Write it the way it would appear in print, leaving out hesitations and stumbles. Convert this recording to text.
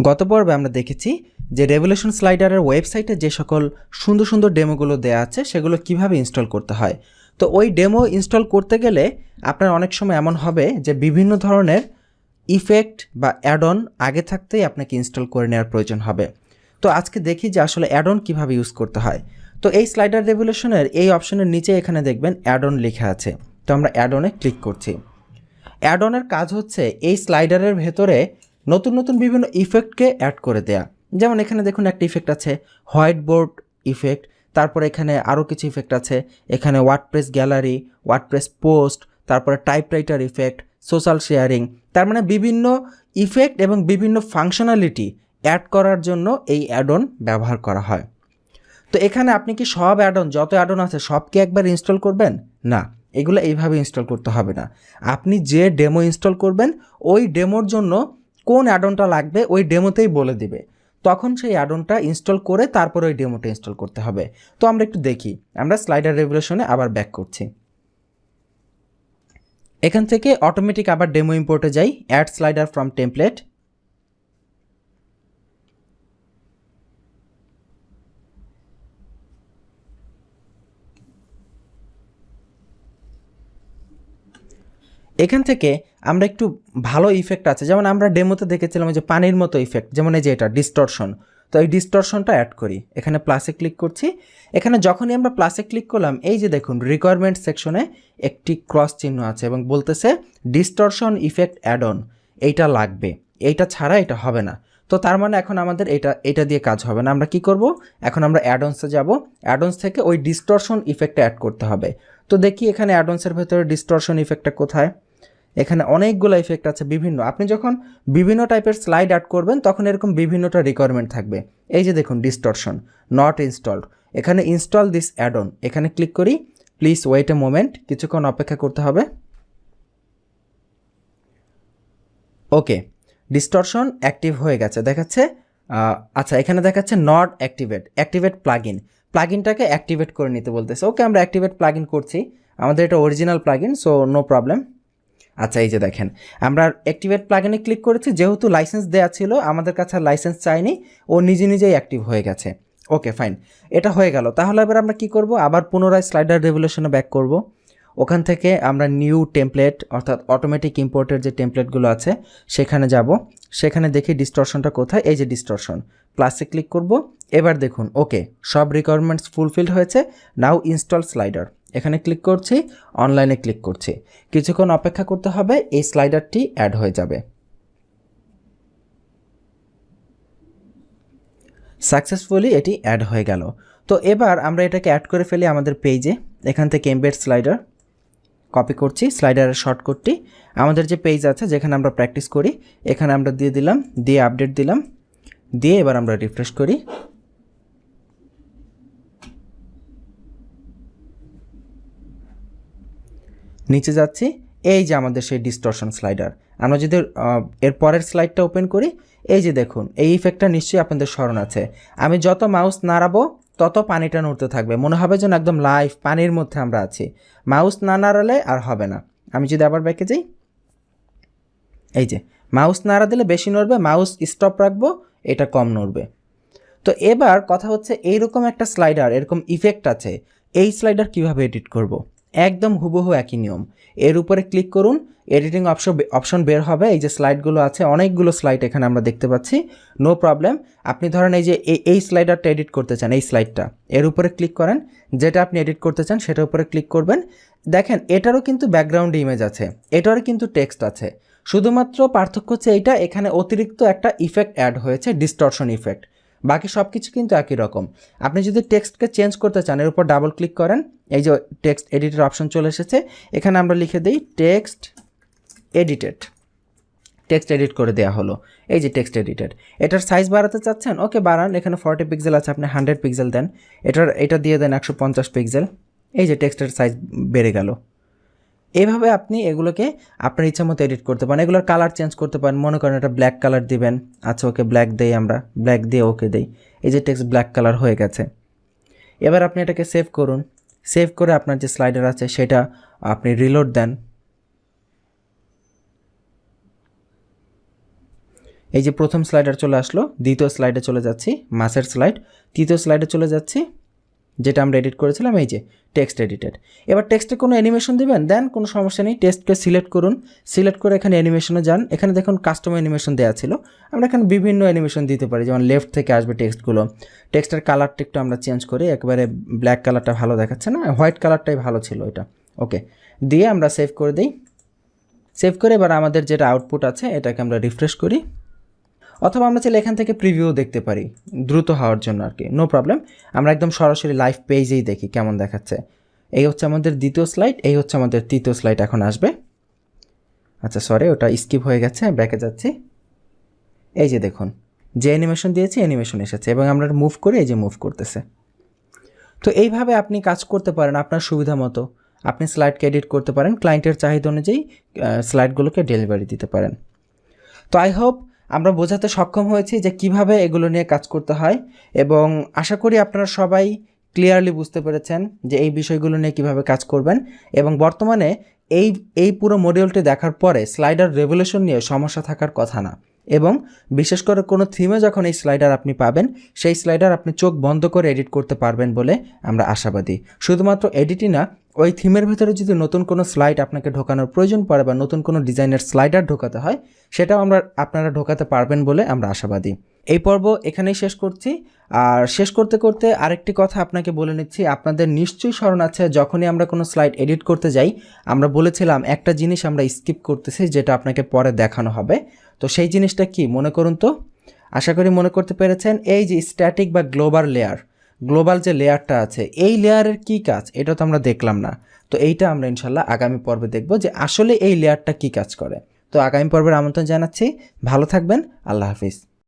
গত পর্বে আমরা দেখেছি যে রেভলিউশন স্লাইডারের ওয়েবসাইটে যে সকল সুন্দর সুন্দর ডেমোগুলো দেওয়া আছে সেগুলো কিভাবে ইনস্টল করতে হয়। তো ওই ডেমো ইনস্টল করতে গেলে আপনার অনেক সময় এমন হবে যে বিভিন্ন ধরনের ইফেক্ট বা অ্যাড অন আগে থাকতেই আপনাকে ইনস্টল করে নেওয়ার প্রয়োজন হবে। তো আজকে দেখি যে আসলে অ্যাড অন কীভাবে ইউজ করতে হয়। তো এই স্লাইডার রেভলিউশনের এই অপশনের নিচে এখানে দেখবেন অ্যাড অন লেখা আছে। তো আমরা অ্যাড অনে ক্লিক করছি। অ্যাড অনের কাজ হচ্ছে এই স্লাইডারের ভেতরে নতুন নতুন বিভিন্ন ইফেক্টকে অ্যাড করে দেয়া। যেমন এখানে দেখুন একটা ইফেক্ট আছে হোয়াইট বোর্ড ইফেক্ট, তারপরে এখানে আরও কিছু ইফেক্ট আছে, এখানে ওয়ার্ডপ্রেস গ্যালারি, ওয়ার্ডপ্রেস পোস্ট, তারপরে টাইপরাইটার ইফেক্ট, সোশ্যাল শেয়ারিং। তার মানে বিভিন্ন ইফেক্ট এবং বিভিন্ন ফাংশনালিটি অ্যাড করার জন্য এই অ্যাড অন ব্যবহার করা হয়। তো এখানে আপনি কি সব অ্যাড অন যত অ্যাড অন আছে সবকে একবার ইনস্টল করবেন? না, এগুলো এইভাবে ইনস্টল করতে হবে না। আপনি যে ডেমো ইনস্টল করবেন ওই ডেমোর জন্য কোন অ্যাড অনটা লাগবে ওই ডেমোতেই বলে দিবে, তখন সেই অ্যাড অনটা ইনস্টল করে তারপর ওই ডেমোটা ইনস্টল করতে হবে। তো আমরা একটু দেখি, আমরা স্লাইডার রেভলিউশনে আবার ব্যাক করছি। এখান থেকে অটোমেটিক আবার ডেমো ইম্পোর্টে যাই, অ্যাড স্লাইডার ফ্রম টেমপ্লেট। এখান থেকে আমরা একটু ভালো ইফেক্ট আছে, যেমন আমরা ডেমোতে দেখেছিলাম যে পানির মতো ইফেক্ট, যেমন এই যে এটা ডিস্টরশন। তো এই ডিস্টরশনটা অ্যাড করি, এখানে প্লাসে ক্লিক করছি। এখানে যখনই আমরা প্লাসে ক্লিক করলাম এই যে দেখুন রিকোয়ারমেন্ট সেকশনে একটি ক্রস চিহ্ন আছে এবং বলতেছে ডিস্টরশন ইফেক্ট অ্যাড অন, এইটা লাগবে, এইটা ছাড়া এটা হবে না। তো তার মানে এখন আমাদের এটা দিয়ে কাজ হবে না। আমরা কি করব, এখন আমরা অ্যাডঅনসে যাব, অ্যাডঅনস থেকে ওই ডিস্টরশন ইফেক্টটা অ্যাড করতে হবে। তো দেখি এখানে অ্যাডঅনসের ভেতরে ডিস্টরশন ইফেক্টটা কোথায়। এখানে অনেকগুলো ইফেক্ট আছে বিভিন্ন, আপনি যখন বিভিন্ন টাইপের স্লাইড অ্যাড করবেন তখন এরকম বিভিন্নটা রিকোয়ারমেন্ট থাকবে। এই যে দেখুন ডিস্টরশন নট ইনস্টলড, এখানে ইনস্টল দিস অ্যাড অন, এখানে ক্লিক করি। প্লিজ ওয়েট এ মোমেন্ট, কিছুক্ষণ অপেক্ষা করতে হবে। ওকে, ডিস্টরশন অ্যাক্টিভ হয়ে গেছে দেখাচ্ছে। আচ্ছা, এখানে দেখাচ্ছে নট অ্যাক্টিভেট প্লাগইনটাকে অ্যাক্টিভেট করে নিতে বলতেছে। ওকে, আমরা অ্যাক্টিভেট প্লাগইন করছি, আমাদের এটা original plugin, so no problem. আচ্ছা, এই যে দেখেন আমরা অ্যাক্টিভেট প্লাগইনে ক্লিক করেছি, যেহেতু লাইসেন্স দেওয়া ছিল আমাদের কাছে লাইসেন্স চাইনি, ও নিজেই অ্যাক্টিভ হয়ে গেছে। ওকে ফাইন, এটা হয়ে গেল। তাহলে এবার আমরা কি করব, আবার পুনরায় স্লাইডার রেভলিউশনে ব্যাক করব। ওখান থেকে আমরা নিউ টেমপ্লেট অর্থাৎ অটোমেটিক ইম্পোর্টের যে টেমপ্লেটগুলো আছে সেখানে যাব, সেখানে দেখি ডিস্টরশনটা কোথায়। এই যে ডিস্টরশন, প্লাসে ক্লিক করব। এবার দেখুন ওকে, সব রিকোয়ারমেন্টস ফুলফিলড হয়েছে। নাও ইনস্টল স্লাইডার, এখানে ক্লিক করছি, অনলাইনে ক্লিক করছি, কিছুক্ষণ অপেক্ষা করতে হবে, এই স্লাইডারটি অ্যাড হয়ে যাবে। সাকসেসফুলি এটি অ্যাড হয়ে গেল। তো এবার আমরা এটাকে অ্যাড করে ফেলি আমাদের পেজে। এখান থেকে এমবেড স্লাইডার কপি করছি, স্লাইডারের শর্টকাটটি আমাদের যে পেজ আছে যেখানে আমরা প্র্যাকটিস করি এখানে আমরা দিয়ে দিলাম, দিয়ে আপডেট দিলাম, দিয়ে এবার আমরা রিফ্রেশ করি। নিচে যাচ্ছি, এই যে আমাদের সেই ডিস্টরশন স্লাইডার। আমরা যদি এর পরের স্লাইডটা ওপেন করি, এই যে দেখুন এই ইফেক্টটা নিশ্চয়ই আপনাদের স্মরণ আছে। আমি যত মাউস নাড়াবো তত পানিটা নড়তে থাকবে, মনে হবে যেন একদম লাইভ পানির মধ্যে আমরা আছি। মাউস না নাড়ালে আর হবে না। আমি যদি আবার ব্যাকে যাই, এই যে মাউস নাড়া দিলে বেশি নড়বে, মাউস স্টপ রাখবো এটা কম নড়বে। তো এবার কথা হচ্ছে এইরকম একটা স্লাইডার, এরকম ইফেক্ট আছে, এই স্লাইডার কিভাবে এডিট করব। একদম হুবহু একই নিয়ম, এর উপরে ক্লিক করুন, এডিটিং অপশন বের হবে। এই যে স্লাইডগুলো আছে অনেকগুলো স্লাইড এখানে আমরা দেখতে পাচ্ছি, নো প্রবলেম। আপনি ধরেন এই যে এই স্লাইডারটা এডিট করতে চান, এই স্লাইডটা এর উপরে ক্লিক করেন, যেটা আপনি এডিট করতে চান সেটার উপরে ক্লিক করবেন। দেখেন এটারও কিন্তু ব্যাকগ্রাউন্ড ইমেজ আছে, এটারও কিন্তু টেক্সট আছে, শুধুমাত্র পার্থক্য হচ্ছে এইটা এখানে অতিরিক্ত একটা ইফেক্ট অ্যাড হয়েছে, ডিস্টরশন ইফেক্ট। বাকি সব কিছু কিন্তু একই রকম। আপনি যদি টেক্সটকে চেঞ্জ করতে চান এর উপর ডাবল ক্লিক করেন, এই যে টেক্সট এডিটের অপশন চলে এসেছে, এখানে আমরা লিখে দিই টেক্সট এডিট করে দেওয়া হলো। এই যে টেক্সট এডিটেড, এটার সাইজ বাড়াতে চাচ্ছেন, ওকে বাড়ান, এখানে 40 পিক্সেল আছে, আপনি 100 পিক্সেল দেন, এটা দিয়ে দেন 150 পিক্সেল, এই যে টেক্সটের সাইজ বেড়ে গেল। এভাবে আপনি এগুলোকে আপনার ইচ্ছা মতো এডিট করতে পারেন, এগুলোর কালার চেঞ্জ করতে পারেন। মনে করেন এটা ব্ল্যাক কালার দিবেন, আচ্ছা ওকে ব্ল্যাক দেই, আমরা ব্ল্যাক দিয়ে ওকে দেই, এই যে টেক্সট ব্ল্যাক কালার হয়ে গেছে। এবার আপনি এটাকে সেভ করুন, সেভ করে আপনার যে স্লাইডার আছে সেটা আপনি রিলোড দেন। এই যে প্রথম স্লাইডার চলে আসলো, দ্বিতীয় স্লাইডে চলে যাচ্ছি, মাসের স্লাইড, তৃতীয় স্লাইডে চলে যাচ্ছি, যেটা আমরা এডিট করেছিলাম, এই যে টেক্সট এডিটেড। এবার টেক্সটে কোনো অ্যানিমেশন দেবেন, দেন কোনো সমস্যা নেই, টেক্সটকে সিলেক্ট করুন, সিলেক্ট করে এখানে অ্যানিমেশনে যান। এখানে দেখুন কাস্টম অ্যানিমেশন দেওয়া ছিল, আমরা এখানে বিভিন্ন অ্যানিমেশন দিতে পারি, যেমন লেফট থেকে আসবে টেক্সটগুলো। টেক্সটের কালারটা একটু আমরা চেঞ্জ করি, একেবারে ব্ল্যাক কালারটা ভালো দেখাচ্ছে না, হোয়াইট কালারটাই ভালো ছিল এটা। ওকে, দিয়ে আমরা সেভ করে দিই। সেভ করে এবার আমাদের যেটা আউটপুট আছে এটাকে আমরা রিফ্রেশ করি, অথবা আমরা চাইলে এখান থেকে প্রিভিউ দেখতে পারি দ্রুত হওয়ার জন্য আর কি, নো প্রবলেম। আমরা একদম সরাসরি লাইভ পেজেই দেখি কেমন দেখাচ্ছে। এই হচ্ছে আমাদের দ্বিতীয় স্লাইড, এই হচ্ছে আমাদের তৃতীয় স্লাইড এখন আসবে। আচ্ছা সরি, ওটা স্কিপ হয়ে গেছে, ব্যাকে যাচ্ছি। এই যে দেখুন, যে অ্যানিমেশন দিয়েছি অ্যানিমেশন এসেছে, এবং আমরা মুভ করে এই যে মুভ করতেছে। তো এইভাবে আপনি কাজ করতে পারেন আপনার সুবিধা মতো। আপনি স্লাইডকে এডিট করতে পারেন, ক্লায়েন্টের চাহিদা অনুযায়ী স্লাইডগুলোকে ডেলিভারি দিতে পারেন। তো আই হোপ আমরা বোঝাতে সক্ষম হয়েছি যে কিভাবে এগুলো নিয়ে কাজ করতে হয়, এবং আশা করি আপনারা সবাই ক্লিয়ারলি বুঝতে পেরেছেন যে এই বিষয়গুলো নিয়ে কিভাবে কাজ করবেন। এবং বর্তমানে এই পুরো মডিউলটি দেখার পরে স্লাইডার রেভলিউশন নিয়ে সমস্যা থাকার কথা না, এবং বিশেষ করে কোনো থিমে যখন এই স্লাইডার আপনি পাবেন, সেই স্লাইডার আপনি চোখ বন্ধ করে এডিট করতে পারবেন বলে আমরা আশাবাদী। শুধুমাত্র এডিটই না, ওই থিমের ভেতরে যদি নতুন কোনো স্লাইড আপনাকে ঢোকানোর প্রয়োজন পড়ে বা নতুন কোনো ডিজাইনের স্লাইডার ঢোকাতে হয়, সেটাও আপনারা ঢোকাতে পারবেন বলে আমরা আশাবাদী। এই পর্ব এখানেই শেষ করছি। আর শেষ করতে করতে আরেকটি কথা আপনাকে বলে নিচ্ছি, আপনাদের নিশ্চয়ই স্মরণ আছে যখনই আমরা কোনো স্লাইড এডিট করতে যাই, আমরা বলেছিলাম একটা জিনিস আমরা স্কিপ করতেছি, যেটা আপনাকে পরে দেখানো হবে। তো সেই জিনিসটা কি মনে করুন তো? আশা করি মনে করতে পেরেছেন। এই যে স্ট্যাটিক বা গ্লোবাল যে লেয়ারটা আছে, এই লেয়ারের কি কাজ এটা তো আমরা দেখলাম না। তো এইটা আমরা ইনশাল্লাহ আগামী পর্বে দেখব যে আসলে এই লেয়ারটা কি কাজ করে। তো আগামী পর্বের আমন্ত্রণ জানাচ্ছি, ভালো থাকবেন, আল্লাহ হাফিজ।